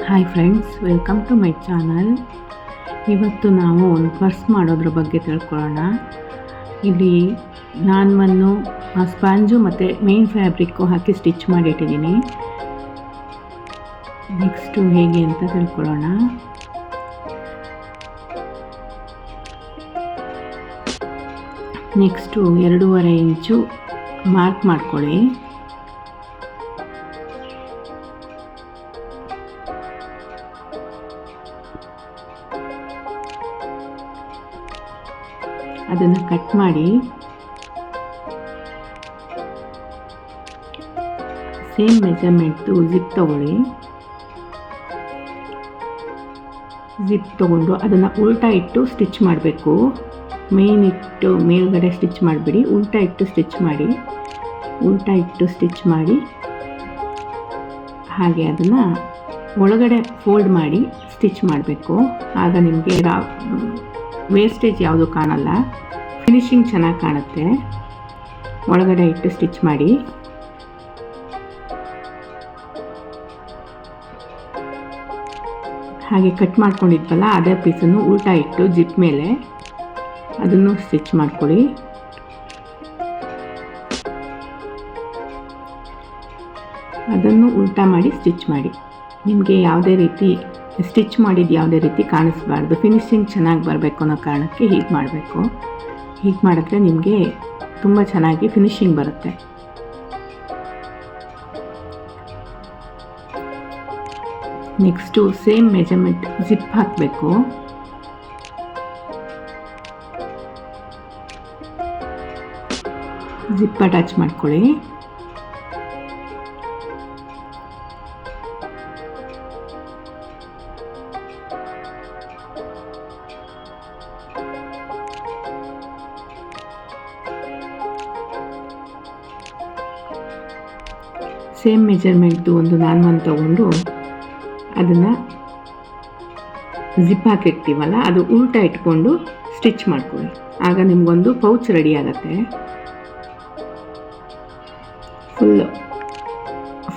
Hi friends, welcome to my channel. ಇವತ್ತು ನಾವು ಒಂದು ಪರ್ಸ್ ಮಾಡೋದ್ರ ಬಗ್ಗೆ ತಿಳ್ಕೊಳ್ಳೋಣ. ಇಲ್ಲಿ ನಾನು ಸ್ಪಾಂಜು ಮತ್ತು ಮೇನ್ ಫ್ಯಾಬ್ರಿಕ್ಕು ಹಾಕಿ ಸ್ಟಿಚ್ ಮಾಡಿಟ್ಟಿದ್ದೀನಿ. ನೆಕ್ಸ್ಟು ಹೇಗೆ ಅಂತ ತಿಳ್ಕೊಳ್ಳೋಣ. ನೆಕ್ಸ್ಟು 2.5 ಇಂಚು ಮಾರ್ಕ್ ಮಾಡ್ಕೊಳ್ಳಿ. ಅದನ್ನು ಕಟ್ ಮಾಡಿ ಸೇಮ್ ಮೆಜರ್ಮೆಂಟ್ದು ಜಿಪ್ ತಗೊಳ್ಳಿ. ಜಿಪ್ ತಗೊಂಡು ಅದನ್ನು ಉಲ್ಟಾ ಇಟ್ಟು ಸ್ಟಿಚ್ ಮಾಡಬೇಕು. ಮೇನ್ ಇಟ್ಟು ಮೇಲ್ಗಡೆ ಸ್ಟಿಚ್ ಮಾಡಿಬಿಡಿ, ಉಲ್ಟಾ ಇಟ್ಟು ಸ್ಟಿಚ್ ಮಾಡಿ. ಉಲ್ಟಾ ಇಟ್ಟು ಸ್ಟಿಚ್ ಮಾಡಿ ಹಾಗೆ ಅದನ್ನು ಒಳಗಡೆ ಫೋಲ್ಡ್ ಮಾಡಿ ಸ್ಟಿಚ್ ಮಾಡಬೇಕು. ಆಗ ನಿಮಗೆ ವೇಸ್ಟೇಜ್ ಯಾವುದು ಕಾಣಲ್ಲ, ಫಿನಿಶಿಂಗ್ ಚೆನ್ನಾಗಿ ಕಾಣುತ್ತೆ. ಒಳಗಡೆ ಇಟ್ಟು ಸ್ಟಿಚ್ ಮಾಡಿ. ಹಾಗೆ ಕಟ್ ಮಾಡ್ಕೊಂಡಿದ್ವಲ್ಲ ಅದೇ ಪೀಸನ್ನು ಉಲ್ಟಾ ಇಟ್ಟು ಜಿಪ್ ಮೇಲೆ ಅದನ್ನು ಸ್ಟಿಚ್ ಮಾಡ್ಕೊಳ್ಳಿ. ಅದನ್ನು ಉಲ್ಟಾ ಮಾಡಿ ಸ್ಟಿಚ್ ಮಾಡಿ. ನಿಮಗೆ ಯಾವುದೇ ರೀತಿ ಸ್ಟಿಚ್ ಮಾಡಿದ್ದು ಯಾವುದೇ ರೀತಿ ಕಾಣಿಸ್ಬಾರ್ದು, ಫಿನಿಶಿಂಗ್ ಚೆನ್ನಾಗಿ ಬರಬೇಕು ಅನ್ನೋ ಕಾರಣಕ್ಕೆ ಹೀಗೆ ಮಾಡಬೇಕು. ಹೀಗೆ ಮಾಡಿದ್ರೆ ನಿಮಗೆ ತುಂಬ ಚೆನ್ನಾಗಿ ಫಿನಿಶಿಂಗ್ ಬರುತ್ತೆ. ನೆಕ್ಸ್ಟು ಸೇಮ್ ಮೆಜರ್ಮೆಂಟ್ ಜಿಪ್ ಹಾಕಬೇಕು. ಜಿಪ್ ಅಟ್ಯಾಚ್ ಮಾಡ್ಕೊಳ್ಳಿ. ಸೇಮ್ ಮೆಜರ್ಮೆಂಟ್ದು ಒಂದು ತಗೊಂಡು ಅದನ್ನು ಜಿಪ್ ಹಾಕಿರ್ತೀವಲ್ಲ ಅದು ಉಲ್ಟಾ ಇಟ್ಕೊಂಡು ಸ್ಟಿಚ್ ಮಾಡ್ಕೊಳ್ಳಿ. ಆಗ ನಿಮಗೊಂದು ಪೌಚ್ ರೆಡಿ ಆಗುತ್ತೆ.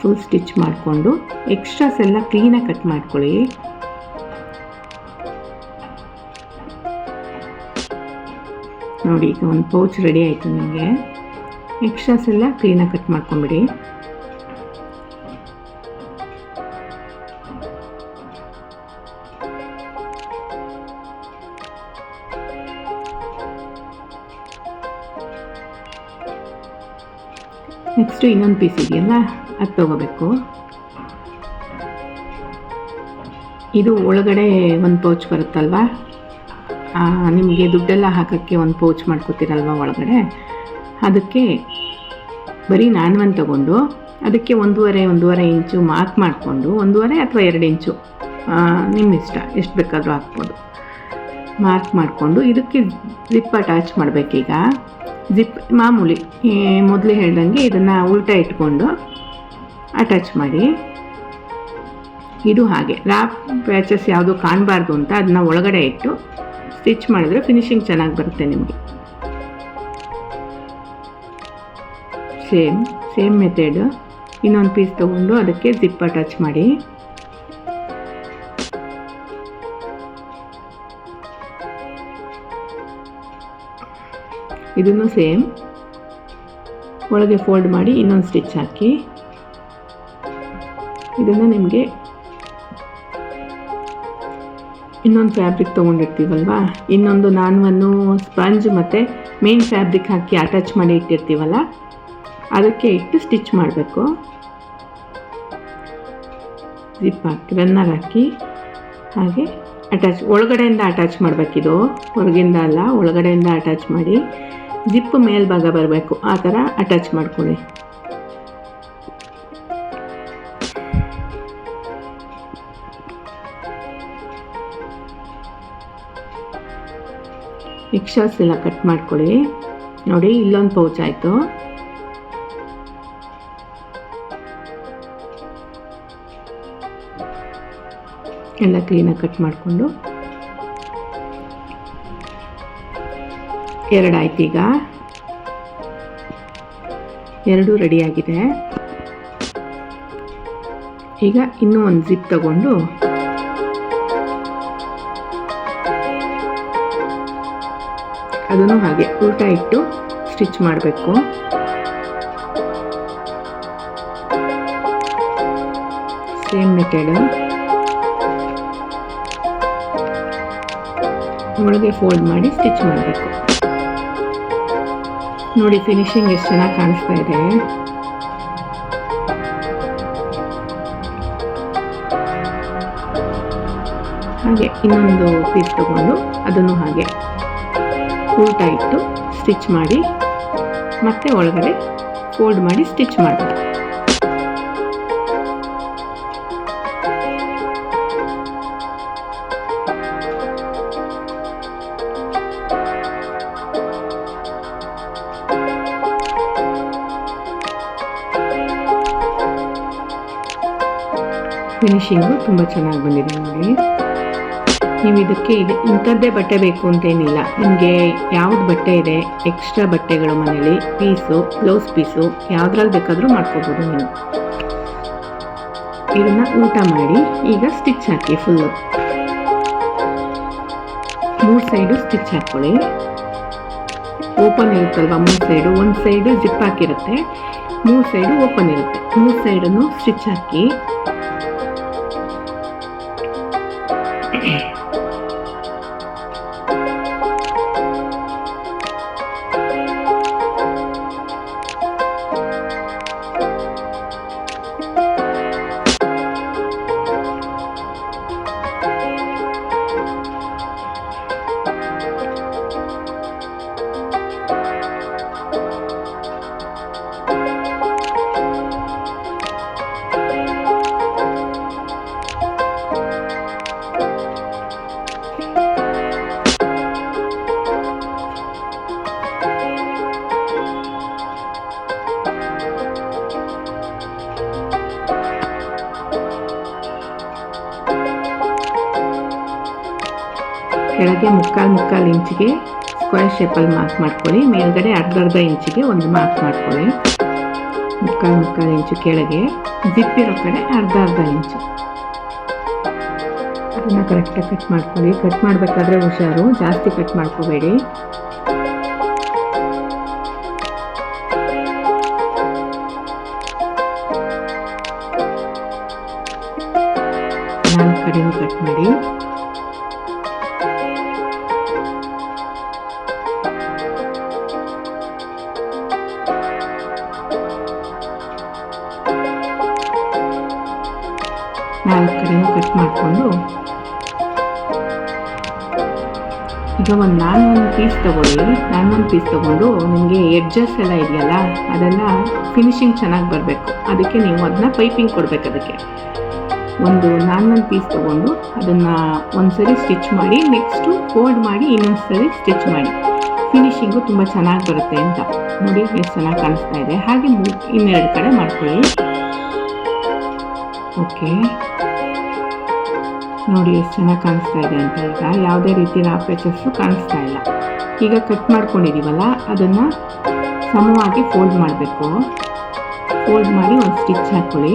ಫುಲ್ ಸ್ಟಿಚ್ ಮಾಡಿಕೊಂಡು ಎಕ್ಸ್ಟ್ರಾಸ್ ಎಲ್ಲ ಕ್ಲೀನಾಗಿ ಕಟ್ ಮಾಡ್ಕೊಳ್ಳಿ. ನೋಡಿ, ಈಗ ಒಂದು ಪೌಚ್ ರೆಡಿ ಆಯಿತು. ನಿಮಗೆ ಎಕ್ಸ್ಟ್ರಾಸ್ ಎಲ್ಲ ಕ್ಲೀನಾಗಿ ಕಟ್ ಮಾಡ್ಕೊಂಬಿಡಿ. ನೆಕ್ಸ್ಟು ಇನ್ನೊಂದು ಪೀಸ್ ಇದೆಯಲ್ಲ ಅದು ತೊಗೋಬೇಕು. ಇದು ಒಳಗಡೆ ಒಂದು ಪೌಚ್ ಬರುತ್ತಲ್ವ, ನಿಮಗೆ ದುಡ್ಡೆಲ್ಲ ಹಾಕೋಕ್ಕೆ ಒಂದು ಪೌಚ್ ಮಾಡ್ಕೋತೀರಲ್ವ ಒಳಗಡೆ, ಅದಕ್ಕೆ ಬರೀ ತಗೊಂಡು ಅದಕ್ಕೆ 1.5 ಇಂಚು ಮಾರ್ಕ್ ಮಾಡಿಕೊಂಡು 1.5 ಅಥವಾ 2 ಇಂಚು ನಿಮ್ಮ ಇಷ್ಟ, ಎಷ್ಟು ಬೇಕಾದರೂ ಹಾಕ್ಬೋದು. ಮಾರ್ಕ್ ಮಾಡಿಕೊಂಡು ಇದಕ್ಕೆ ಜಿಪ್ ಅಟ್ಯಾಚ್ ಮಾಡಬೇಕೀಗ. ಜಿಪ್ ಮಾಮೂಲಿ ಮೊದಲೇ ಹೇಳ್ದಂಗೆ ಇದನ್ನು ಉಲ್ಟಾ ಇಟ್ಕೊಂಡು ಅಟ್ಯಾಚ್ ಮಾಡಿ. ಇದು ಹಾಗೆ ರ್ಯಾಪ್ ಪ್ಯಾಚಸ್ ಯಾವುದು ಕಾಣಬಾರ್ದು ಅಂತ ಅದನ್ನು ಒಳಗಡೆ ಇಟ್ಟು ಸ್ಟಿಚ್ ಮಾಡಿದ್ರೆ ಫಿನಿಶಿಂಗ್ ಚೆನ್ನಾಗಿ ಬರುತ್ತೆ ನಿಮಗೆ. Same method. ಇನ್ನೊಂದು ಪೀಸ್ ತೊಗೊಂಡು ಅದಕ್ಕೆ ಜಿಪ್ ಅಟ್ಯಾಚ್ ಮಾಡಿ. ಇದನ್ನು ಸೇಮ್ ಒಳಗೆ ಫೋಲ್ಡ್ ಮಾಡಿ ಇನ್ನೊಂದು ಸ್ಟಿಚ್ ಹಾಕಿ. ಇದನ್ನು ನಿಮಗೆ ಇನ್ನೊಂದು ಫ್ಯಾಬ್ರಿಕ್ ತೊಗೊಂಡಿರ್ತೀವಲ್ವ, ಇನ್ನೊಂದು ಸ್ಪಂಜ್ ಮತ್ತು ಮೇನ್ ಫ್ಯಾಬ್ರಿಕ್ ಹಾಕಿ ಅಟ್ಯಾಚ್ ಮಾಡಿ ಇಟ್ಟಿರ್ತೀವಲ್ಲ ಅದಕ್ಕೆ ಇಟ್ಟು ಸ್ಟಿಚ್ ಮಾಡಬೇಕು. ಜಿಪ್ ಹಾಕಿ ರನ್ನರ್ ಹಾಕಿ ಹಾಗೆ ಒಳಗಡೆಯಿಂದ ಅಟ್ಯಾಚ್ ಮಾಡಬೇಕಿದು, ಹೊರಗಿಂದ ಅಲ್ಲ, ಒಳಗಡೆಯಿಂದ ಅಟ್ಯಾಚ್ ಮಾಡಿ. ಜಿಪ್ ಮೇಲ್ಭಾಗ ಬರಬೇಕು, ಆ ಥರ ಅಟ್ಯಾಚ್ ಮಾಡ್ಕೊಳ್ಳಿ. ಎಕ್ಸ್ಟ್ರಾಸ್ ಎಲ್ಲ ಕಟ್ ಮಾಡ್ಕೊಳ್ಳಿ. ನೋಡಿ, ಇಲ್ಲೊಂದು ಪೌಚ್ ಆಯಿತು. ಎಲ್ಲ ಕ್ಲೀನಾಗಿ ಕಟ್ ಮಾಡಿಕೊಂಡು 2 ಆಯ್ತು. ಈಗ 2 ರೆಡಿಯಾಗಿದೆ. ಈಗ ಇನ್ನೂ ಒಂದು ಜಿಪ್ ತಗೊಂಡು ಅದನ್ನು ಹಾಗೆ ಉಲ್ಟಾ ಇಟ್ಟು ಸ್ಟಿಚ್ ಮಾಡಬೇಕು. ಸೇಮ್ ಮೆಥಡ್ ಒಳಗೆ ಫೋಲ್ಡ್ ಮಾಡಿ ಸ್ಟಿಚ್ ಮಾಡಬೇಕು. ನೋಡಿ ಫಿನಿಶಿಂಗ್ ಎಷ್ಟು ಚೆನ್ನಾಗಿ ಕಾಣಿಸ್ತಾ ಇದೆ. ಹಾಗೆ ಇನ್ನೊಂದು ಪೀಸ್ ತಗೊಂಡು ಅದನ್ನು ಹಾಗೆ ಉಲ್ಟಾ ಇಟ್ಟು ಸ್ಟಿಚ್ ಮಾಡಿ ಮತ್ತೆ ಒಳಗಡೆ ಫೋಲ್ಡ್ ಮಾಡಿ ಸ್ಟಿಚ್ ಮಾಡಬೇಕು. ಫಿನಿಶಿಂಗು ತುಂಬ ಚೆನ್ನಾಗಿ ಬಂದಿದೆ ನೋಡಿ. ನೀವು ಇದಕ್ಕೆ ಇಂಥದ್ದೇ ಬಟ್ಟೆ ಬೇಕು ಅಂತೇನಿಲ್ಲ, ನಿಮಗೆ ಯಾವ್ದು ಬಟ್ಟೆ ಇದೆ, ಎಕ್ಸ್ಟ್ರಾ ಬಟ್ಟೆಗಳು ಮನೇಲಿ ಪೀಸು, ಬ್ಲೌಸ್ ಪೀಸು ಯಾವುದ್ರಲ್ಲಿ ಬೇಕಾದರೂ ಮಾಡ್ಕೋಬೋದು ನೀವು. ಇದನ್ನು ಊಟ ಮಾಡಿ ಈಗ ಸ್ಟಿಚ್ ಹಾಕಿ. ಫುಲ್ಲು 3 ಸೈಡು ಸ್ಟಿಚ್ ಹಾಕ್ಕೊಳ್ಳಿ. ಓಪನ್ ಇರುತ್ತಲ್ವ 3 ಸೈಡು, ಒಂದು ಸೈಡು ಜಿಪ್ ಹಾಕಿರುತ್ತೆ, 3 ಸೈಡು ಓಪನ್ ಇರುತ್ತೆ. 3 ಸೈಡನ್ನು ಸ್ಟಿಚ್ ಹಾಕಿ. ಕೆಳಗೆ ಮುಕ್ಕಾಲು ಇಂಚಿಗೆ ಸ್ಕ್ವೇರ್ ಶೇಪಲ್ಲಿ ಮಾರ್ಕ್ ಮಾಡ್ಕೊಳ್ಳಿ. ಮೇಲ್ಗಡೆ ಅರ್ಧ ಇಂಚಿಗೆ ಒಂದು ಮಾರ್ಕ್ ಮಾಡ್ಕೊಳ್ಳಿ. ಮುಕ್ಕಾಲು ಇಂಚು ಕೆಳಗೆ, ಜಿಪ್ ಇರೋ ಕಡೆ ಅರ್ಧ ಇಂಚು. ಅದನ್ನು ಕರೆಕ್ಟಾಗಿ ಕಟ್ ಮಾಡ್ಕೊಳ್ಳಿ. ಕಟ್ ಮಾಡಬೇಕಾದ್ರೆ ಹುಷಾರು, ಜಾಸ್ತಿ ಕಟ್ ಮಾಡ್ಕೋಬೇಡಿ. ನಾಲ್ಕು ಕಡೆನೂ ಕಟ್ ಮಾಡಿ. ನಾಲ್ಕು ಕಡೆನೂ ಕಟ್ ಮಾಡಿಕೊಂಡು ಈಗ ನಾನು ಒಂದು ಪೀಸ್ ತಗೊಂಡು ನಿಮಗೆ ಎಡ್ಜಸ್ ಎಲ್ಲ ಇದೆಯಲ್ಲ ಅದೆಲ್ಲ ಫಿನಿಶಿಂಗ್ ಚೆನ್ನಾಗಿ ಬರಬೇಕು. ಅದಕ್ಕೆ ನೀವು ಅದನ್ನ ಪೈಪಿಂಗ್ ಕೊಡಬೇಕು. ಅದಕ್ಕೆ ಒಂದು ಪೀಸ್ ತಗೊಂಡು ಅದನ್ನು ಒಂದ್ಸರಿ ಸ್ಟಿಚ್ ಮಾಡಿ, ನೆಕ್ಸ್ಟು ಫೋಲ್ಡ್ ಮಾಡಿ ಇನ್ನೊಂದು ಸರಿ ಸ್ಟಿಚ್ ಮಾಡಿ. ಫಿನಿಶಿಂಗು ತುಂಬ ಚೆನ್ನಾಗಿ ಬರುತ್ತೆ ಅಂತ ನೋಡಿ. ಎಷ್ಟು ಚೆನ್ನಾಗಿ ಕಾಣಿಸ್ತಾ ಇದೆ. ಹಾಗೆ ಇನ್ನೆರಡು ಕಡೆ ಮಾಡ್ಕೊಳ್ಳಿ. ಓಕೆ, ನೋಡಿ ಎಷ್ಟು ಚೆನ್ನಾಗಿ ಕಾಣಿಸ್ತಾ ಇದೆ ಅಂತ. ಈಗ ಯಾವುದೇ ರೀತಿ ರಾಫ್ ಎಡ್ಜಸ್ಸು ಕಾಣಿಸ್ತಾ ಇಲ್ಲ. ಈಗ ಕಟ್ ಮಾಡ್ಕೊಂಡಿದ್ದೀವಲ್ಲ ಅದನ್ನು ಸಮವಾಗಿ ಫೋಲ್ಡ್ ಮಾಡಬೇಕು. ಫೋಲ್ಡ್ ಮಾಡಿ ಒಂದು ಸ್ಟಿಚ್ ಹಾಕ್ಕೊಳ್ಳಿ.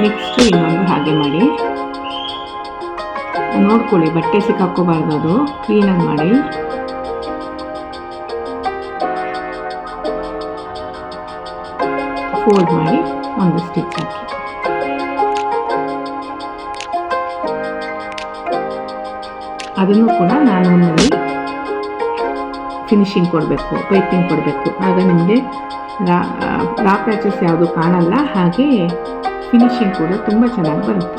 ನೆಕ್ಸ್ಟು ಇನ್ನೊಂದು ಹಾಗೆ ಮಾಡಿ. ನೋಡ್ಕೊಳ್ಳಿ, ಬಟ್ಟೆ ಸಿಕ್ಕಾಕೋಬಾರ್ದು, ಅದು ಕ್ಲೀನಾಗಿ ಮಾಡಿ. ಫೋಲ್ಡ್ ಮಾಡಿ ಒಂದು ಸ್ಟಿಚ್ ಹಾಕಿ. ಅದನ್ನು ಕೂಡ ನಾನಲ್ಲಿ ಫಿನಿಶಿಂಗ್ ಕೊಡಬೇಕು, ಪೈಪಿಂಗ್ ಕೊಡಬೇಕು. ಆಗ ನಿಮಗೆ ರಾ ಪ್ಯಾಚಸ್ ಯಾವುದು ಕಾಣಲ್ಲ, ಹಾಗೆ ಫಿನಿಶಿಂಗ್ ಕೂಡ ತುಂಬ ಚೆನ್ನಾಗಿ ಬರುತ್ತೆ.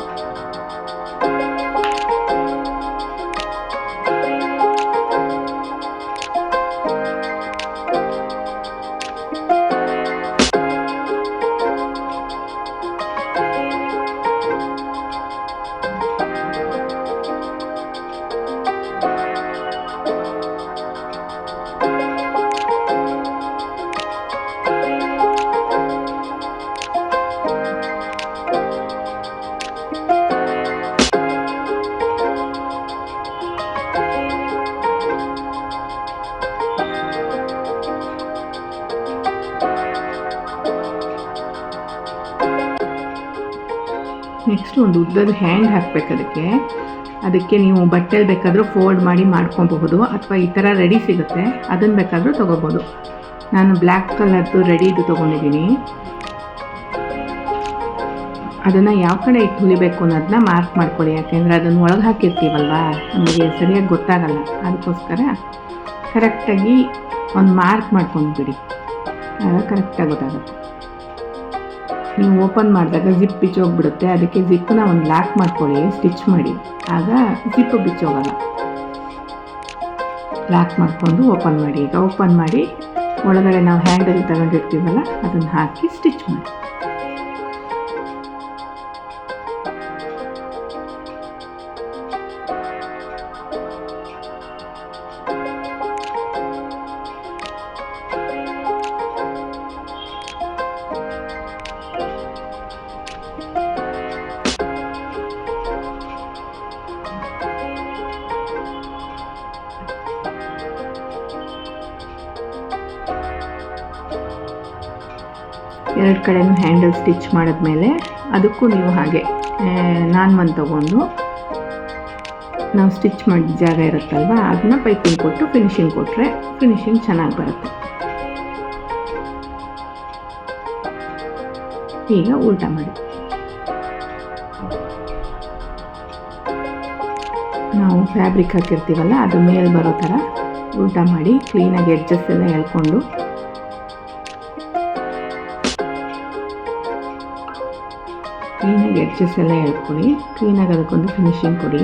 ನೆಕ್ಸ್ಟ್ ಒಂದು ಉದ್ದದ ಹ್ಯಾಂಡ್ ಹಾಕಬೇಕು ಅದಕ್ಕೆ ನೀವು ಬಟ್ಟೆಲಿ ಬೇಕಾದರೂ ಫೋಲ್ಡ್ ಮಾಡಿ ಮಾಡ್ಕೊಬಹುದು, ಅಥವಾ ಈ ಥರ ರೆಡಿ ಸಿಗುತ್ತೆ ಅದನ್ನು ಬೇಕಾದರೂ ತೊಗೋಬೋದು. ನಾನು ಬ್ಲ್ಯಾಕ್ ಕಲರ್ದು ರೆಡಿದು ತೊಗೊಂಡಿದ್ದೀನಿ. ಅದನ್ನು ಯಾವ ಕಡೆ ಇಟ್ಟು ಹೊಲಿಬೇಕು ಅನ್ನೋದನ್ನ ಮಾರ್ಕ್ ಮಾಡ್ಕೊಳ್ಳಿ, ಯಾಕೆಂದರೆ ಅದನ್ನು ಒಳಗೆ ಹಾಕಿರ್ತೀವಲ್ವ ನಮಗೆ ಸರಿಯಾಗಿ ಗೊತ್ತಾಗಲ್ಲ. ಅದಕ್ಕೋಸ್ಕರ ಕರೆಕ್ಟಾಗಿ ಒಂದು ಮಾರ್ಕ್ ಮಾಡ್ಕೊಂಡ್ಬಿಡಿ, ಆಗ ಕರೆಕ್ಟಾಗಿ ಗೊತ್ತಾಗುತ್ತೆ. ನೀವು ಓಪನ್ ಮಾಡಿದಾಗ ಜಿಪ್ ಬಿಚ್ಚೋಗ್ಬಿಡುತ್ತೆ, ಅದಕ್ಕೆ ಜಿಪ್ಪನ್ನ ಒಂದು ಲಾಕ್ ಮಾಡ್ಕೊಳ್ಳಿ, ಸ್ಟಿಚ್ ಮಾಡಿ, ಆಗ ಜಿಪ್ಪು ಬಿಚ್ಚೋಗಲ್ಲ. ಲಾಕ್ ಮಾಡಿಕೊಂಡು ಓಪನ್ ಮಾಡಿ. ಈಗ ಓಪನ್ ಮಾಡಿ ಒಳಗಡೆ ನಾವು ಹ್ಯಾಂಡಲ್ ತಗೊಂಡಿರ್ತೀವಲ್ಲ ಅದನ್ನು ಹಾಕಿ ಸ್ಟಿಚ್ ಮಾಡಿ. ಎರಡು ಕಡೆನೂ ಹ್ಯಾಂಡಲ್ ಸ್ಟಿಚ್ ಮಾಡಿದ್ಮೇಲೆ ಅದಕ್ಕೂ ನೀವು ಹಾಗೆ ನಾನು ತೊಗೊಂಡು ನಾವು ಸ್ಟಿಚ್ ಮಾಡಿದ ಜಾಗ ಇರುತ್ತಲ್ವ ಅದನ್ನ ಪೈಪಿಂಗ್ ಕೊಟ್ಟು ಫಿನಿಶಿಂಗ್ ಕೊಟ್ಟರೆ ಫಿನಿಶಿಂಗ್ ಚೆನ್ನಾಗಿ ಬರುತ್ತೆ. ಈಗ ಉಲ್ಟಾ ಮಾಡಿ. ನಾವು ಫ್ಯಾಬ್ರಿಕ್ ಹಾಕಿರ್ತೀವಲ್ಲ ಅದು ಮೇಲೆ ಬರೋ ಥರ ಉಲ್ಟಾ ಮಾಡಿ ಕ್ಲೀನಾಗಿ ಎಡ್ಜಸ್ ಎಲ್ಲ ಎಳ್ಕೊಂಡು ಕ್ಲೀನಾಗಿ ಎಡ್ಜಸ್ ಎಲ್ಲ ಎಳ್ಕೊಳ್ಳಿ. ಕ್ಲೀನಾಗಿ ಅದಕ್ಕೊಂದು ಫಿನಿಶಿಂಗ್ ಕೊಡಿ.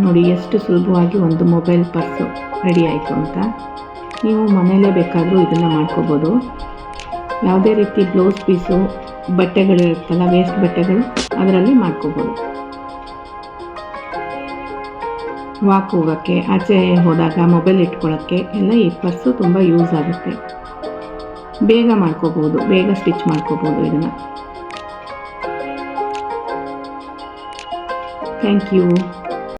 ನೋಡಿ ಎಷ್ಟು ಸುಲಭವಾಗಿ ಒಂದು ಮೊಬೈಲ್ ಪರ್ಸು ರೆಡಿ ಆಯಿತು ಅಂತ. ನೀವು ಮನೆಯಲ್ಲೇ ಬೇಕಾದರೂ ಇದನ್ನು ಮಾಡ್ಕೋಬೋದು. ಯಾವುದೇ ರೀತಿ ಬ್ಲೌಸ್ ಪೀಸು ಬಟ್ಟೆಗಳಿರುತ್ತಲ್ಲ, ವೇಸ್ಟ್ ಬಟ್ಟೆಗಳು, ಅದರಲ್ಲಿ ಮಾಡ್ಕೋಬೋದು. ವಾಕ್ ಹೋಗೋಕ್ಕೆ, ಆಚೆ ಹೋದಾಗ ಮೊಬೈಲ್ ಇಟ್ಕೊಳ್ಳೋಕ್ಕೆ ಎಲ್ಲ ಈ ಪರ್ಸು ತುಂಬ ಯೂಸ್ ಆಗುತ್ತೆ. ಬೇಗ ಮಾಡ್ಕೋಬೋದು, ಬೇಗ ಸ್ಟಿಚ್ ಮಾಡ್ಕೋಬೋದು ಇದನ್ನು. Thank you.